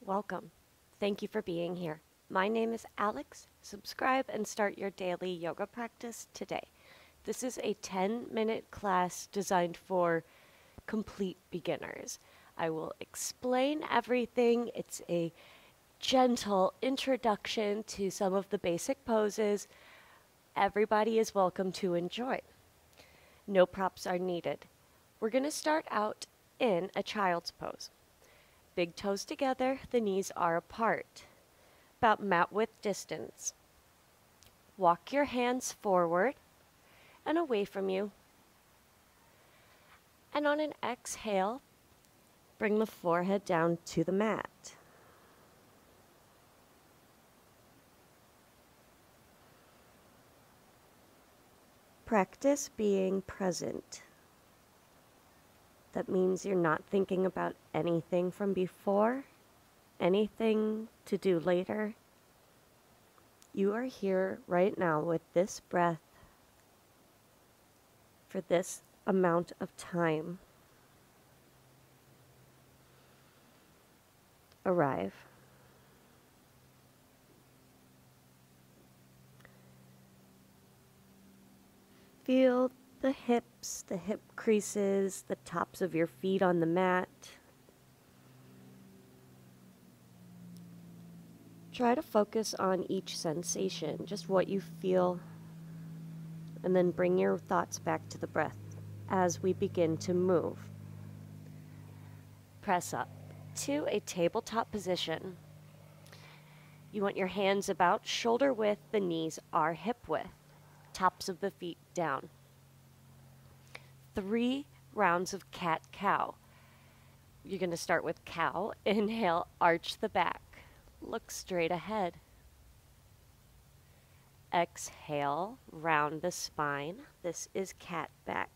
Welcome. Thank you for being here. My name is Alex. Subscribe and start your daily yoga practice today. This is a 10-minute class designed for complete beginners. I will explain everything. It's a gentle introduction to some of the basic poses. Everybody is welcome to enjoy. No props are needed. We're going to start out in a child's pose. Big toes together, the knees are apart, about mat width distance. Walk your hands forward and away from you. And on an exhale, bring the forehead down to the mat. Practice being present. That means you're not thinking about anything from before, anything to do later. You are here right now with this breath for this amount of time. Arrive. Feel the hips, the hip creases, the tops of your feet on the mat. Try to focus on each sensation, just what you feel, and then bring your thoughts back to the breath as we begin to move. Press up to a tabletop position. You want your hands about shoulder width, the knees are hip width, tops of the feet down. 3 rounds of cat-cow. You're going to start with cow. Inhale, arch the back. Look straight ahead. Exhale, round the spine. This is cat back.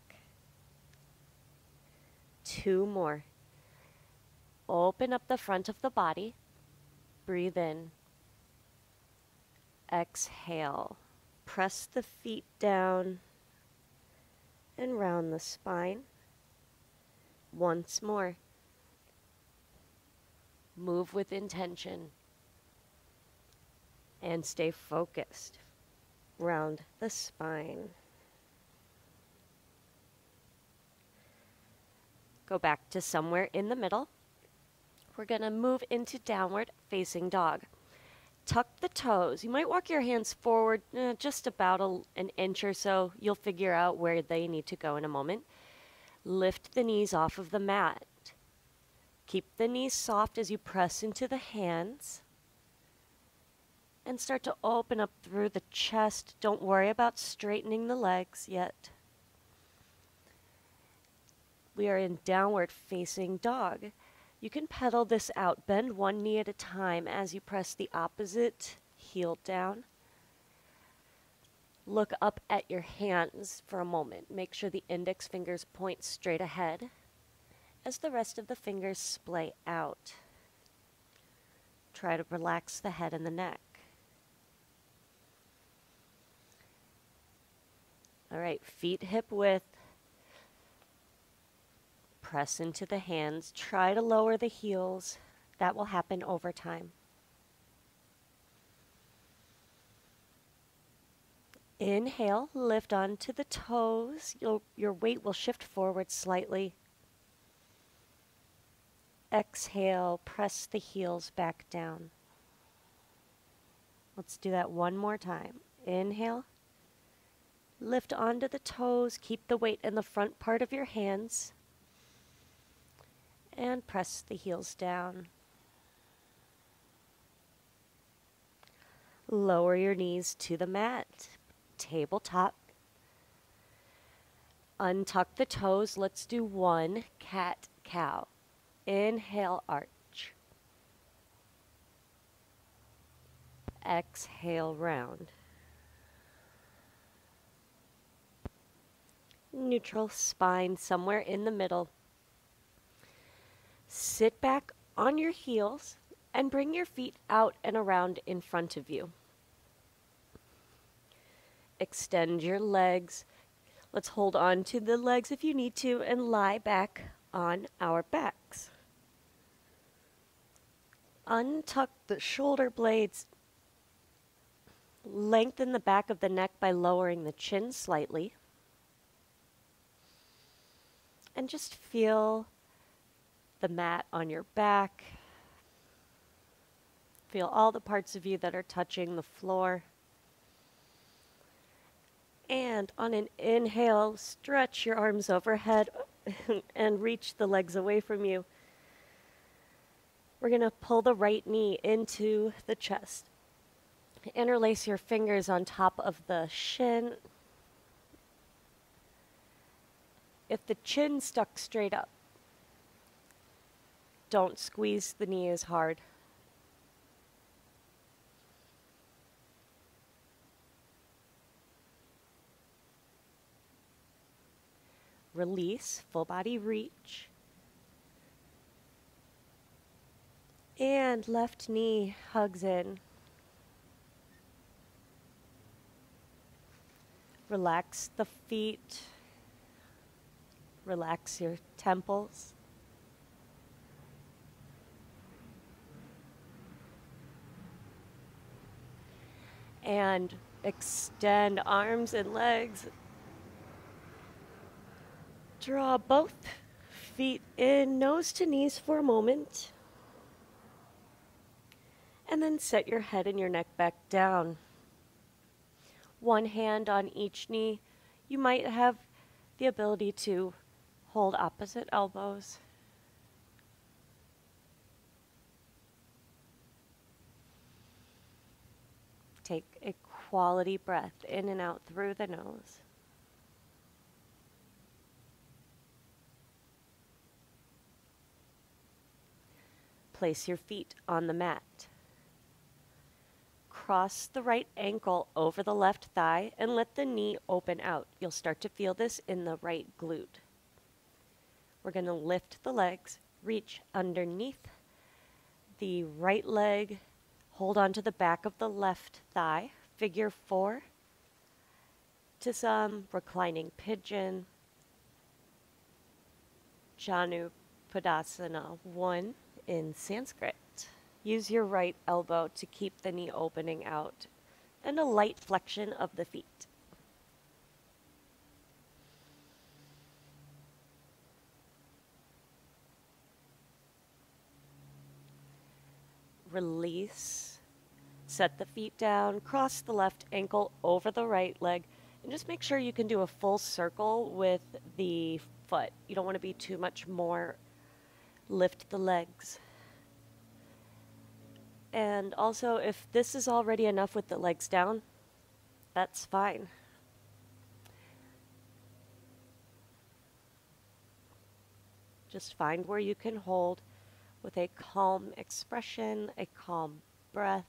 2 more. Open up the front of the body. Breathe in. Exhale. Press the feet down and round the spine. Once more. Move with intention and stay focused. Round the spine. Go back to somewhere in the middle. We're going to move into downward facing dog. Tuck the toes. You might walk your hands forward just about an inch or so. You'll figure out where they need to go in a moment. Lift the knees off of the mat. Keep the knees soft as you press into the hands. And start to open up through the chest. Don't worry about straightening the legs yet. We are in downward facing dog. You can pedal this out. Bend one knee at a time as you press the opposite heel down. Look up at your hands for a moment. Make sure the index fingers point straight ahead as the rest of the fingers splay out. Try to relax the head and the neck. All right, feet hip width. Press into the hands. Try to lower the heels. That will happen over time. Inhale, lift onto the toes. Your weight will shift forward slightly. Exhale, press the heels back down. Let's do that one more time. Inhale, lift onto the toes. Keep the weight in the front part of your hands. And press the heels down. Lower your knees to the mat. Tabletop. Untuck the toes. Let's do 1 cat-cow. Inhale, arch. Exhale, round. Neutral spine somewhere in the middle. Sit back on your heels and bring your feet out and around in front of you. Extend your legs. Let's hold on to the legs if you need to and lie back on our backs. Untuck the shoulder blades. Lengthen the back of the neck by lowering the chin slightly. And just feel the mat on your back. Feel all the parts of you that are touching the floor. And on an inhale, stretch your arms overhead and reach the legs away from you. We're going to pull the right knee into the chest. Interlace your fingers on top of the shin. If the chin stuck straight up, don't squeeze the knee as hard. Release, full body reach. And left knee hugs in. Relax the feet. Relax your temples. And extend arms and legs. Draw both feet in, nose to knees for a moment. And then set your head and your neck back down. One hand on each knee. You might have the ability to hold opposite elbows. Take a quality breath in and out through the nose. Place your feet on the mat. Cross the right ankle over the left thigh and let the knee open out. You'll start to feel this in the right glute. We're going to lift the legs, reach underneath the right leg, hold on to the back of the left thigh, figure 4 to some reclining pigeon, Janu Padasana 1 in Sanskrit. Use your right elbow to keep the knee opening out and a light flexion of the feet. Release. Set the feet down, cross the left ankle over the right leg, and just make sure you can do a full circle with the foot. You don't want to be too much more. Lift the legs. And also, if this is already enough with the legs down, that's fine. Just find where you can hold with a calm expression, a calm breath.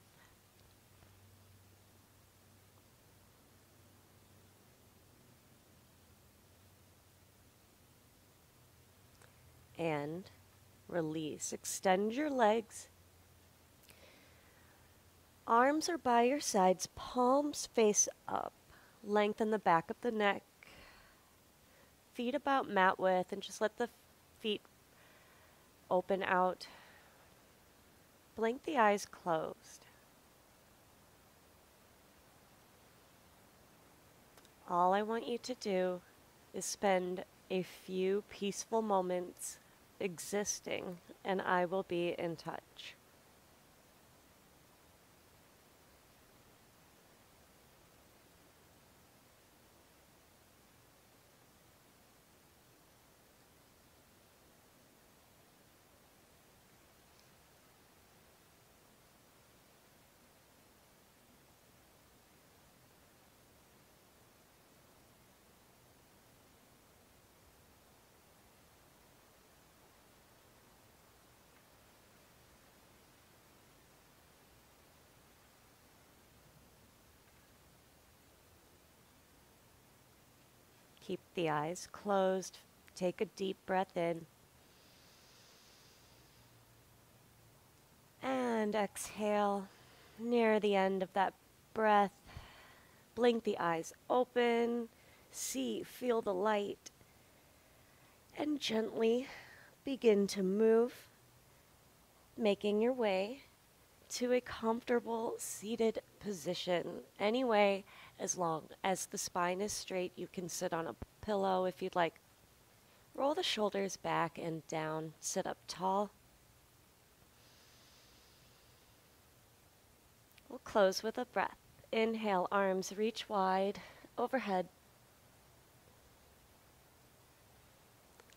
And release. Extend your legs. Arms are by your sides, palms face up. Lengthen the back of the neck. Feet about mat width, and just let the feet open out. Blink the eyes closed. All I want you to do is spend a few peaceful moments existing, and I will be in touch. Keep the eyes closed. Take a deep breath in. And exhale. Near the end of that breath, blink the eyes open. See, feel the light. And gently begin to move, making your way to a comfortable seated position. Anyway, as long as the spine is straight, you can sit on a pillow if you'd like. Roll the shoulders back and down. Sit up tall. We'll close with a breath. Inhale, arms reach wide overhead.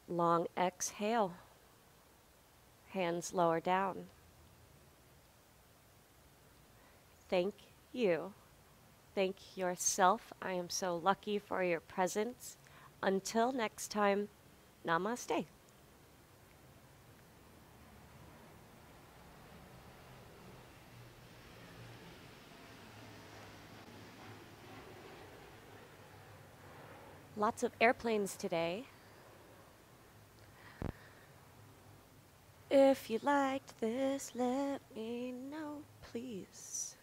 Long exhale. Hands lower down. Thank you. Thank yourself. I am so lucky for your presence. Until next time, namaste. Lots of airplanes today. If you liked this, let me know, please.